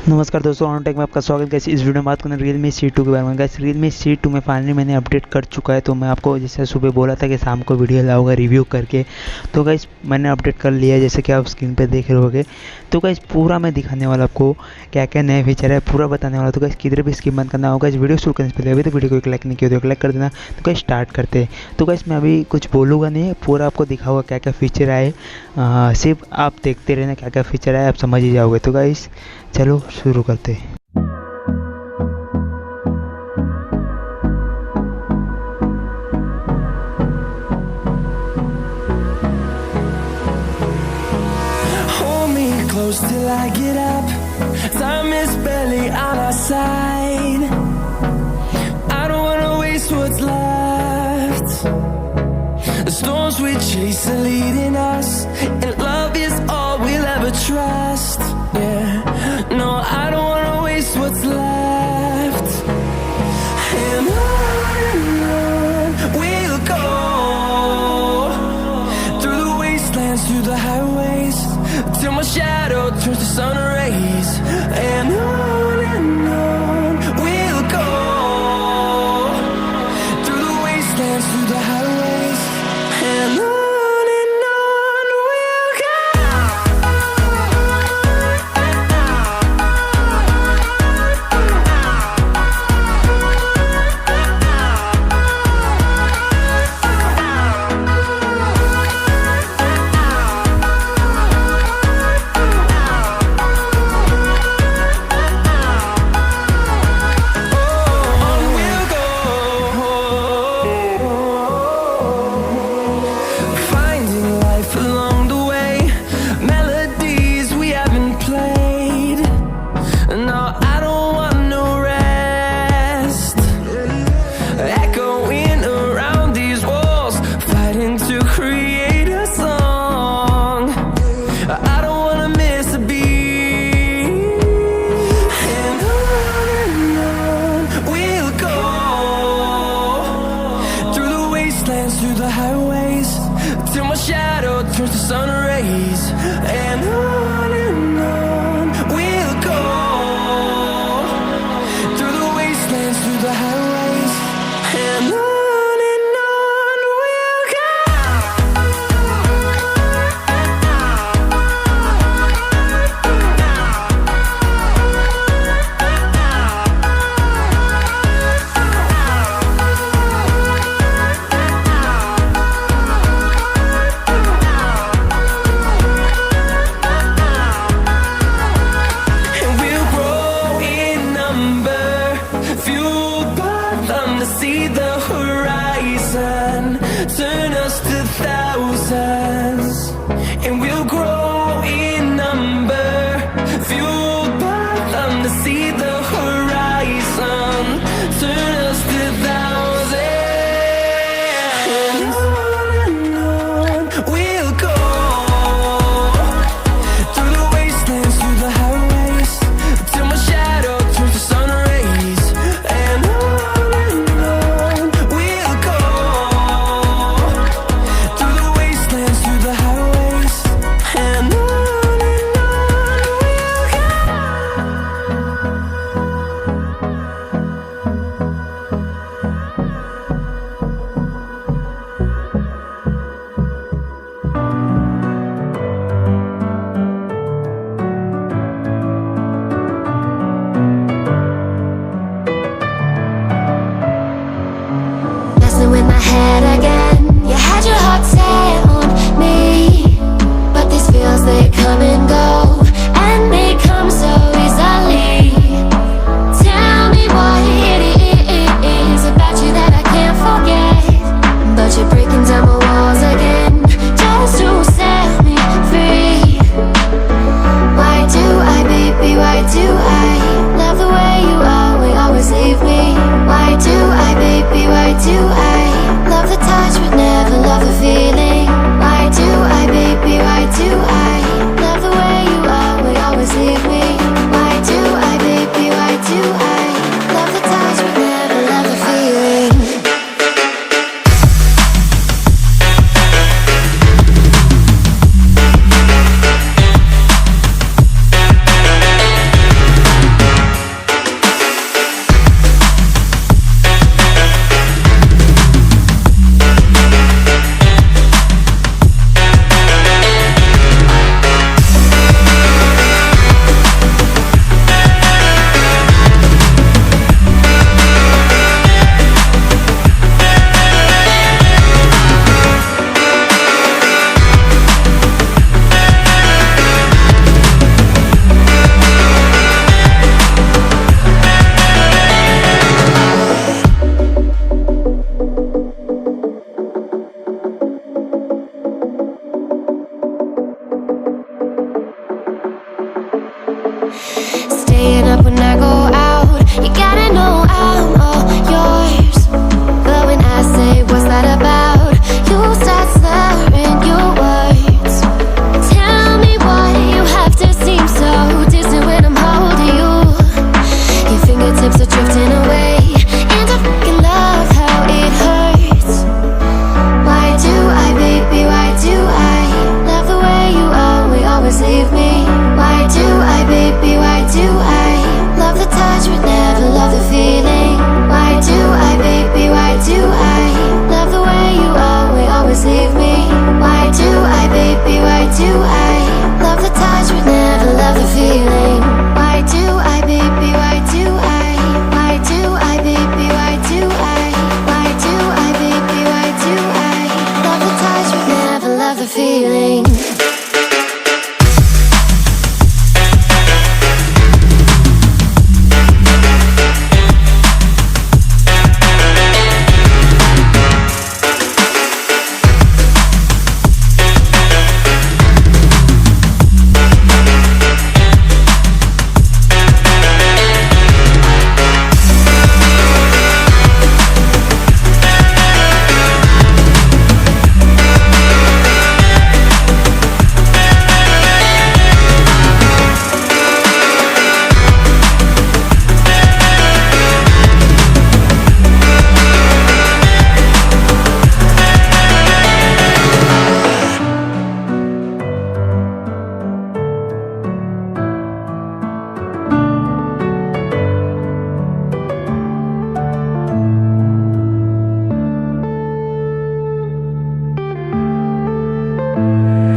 नमस्कार दोस्तों, on take में आपका स्वागत है। इस वीडियो में बात करना Realme C2 के बारे में। गाइस Realme C2 में फाइनली मैंने अपडेट कर चुका है। तो मैं आपको जैसे सुबह बोला था कि शाम को वीडियो लाऊंगा रिव्यू करके, तो गाइस मैंने अपडेट कर लिया है, जैसे कि आप स्क्रीन पे देख रहे होगे। तो गाइस पूरा मैं दिखाने वाला आपको क्या क्या नए फीचर है, पूरा बताने वाला। तो गाइस किधर भी स्किप मत करना होगा। इस वीडियो शुरू करने से पहले अभी तक वीडियो को एक लाइक नहीं किया तो एक लाइक कर देना। तो गाइस स्टार्ट करते हैं। तो गाइस मैं अभी कुछ बोलूँगा नहीं, पूरा आपको दिखाऊंगा क्या क्या फीचर आए। सिर्फ आप देखते रहना क्या क्या फीचर आए, आप समझ ही जाओगे। तो गाइस चलो शुरू करते हैं। Close till I get up. Time is barely on our side. I don't wanna waste what's left. The storms we chase are leading us, and love is all we'll ever trust. Yeah, no, I don't wanna waste what's left. And on we'll go, through the wastelands, through the highways, till my shadow turns to sun rays. And on we'll go, through the wastelands, through the highways. And on we'll go. Through the highways, till my shadow turns to sun rays. And on we'll go, through the wastelands, through the highways. And on we'll go. See the horizon, turn us to thousands, and we'll grow in number, fueled by them to see the horizon, turn us to thousands. And on we'll go, through the wastelands, through the highways, till my shadow turns to sun rays. And in my head again. You had your heart set on me, but these feels, they come and go, and they come so easily. Tell me what it is about you that I can't forget, but you're breaking down my walls again, just to set me free. Why do I, baby, why do I love the way you are, we always leave me? Why do I, baby, why do I love the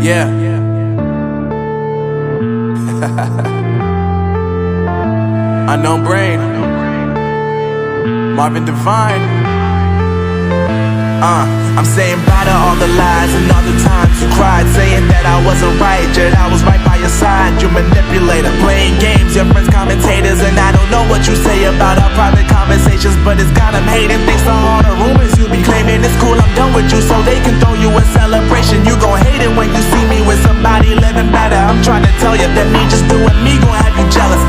Yeah. Unknown Brain, Marvin Devine. I'm saying bye to all the lies and all the times you cried, saying that I wasn't right, yet I was right by your side. You manipulator, playing games, your friends commentators, and I don't know what you say about our private conversations, but it's got them hating. Thanks to all the rumors you be claiming. It's cool, I'm done with you, so they can throw you a celebration. You gon' hate it when you see me with somebody living better. I'm trying to tell you that me just doing me gon' have you jealous.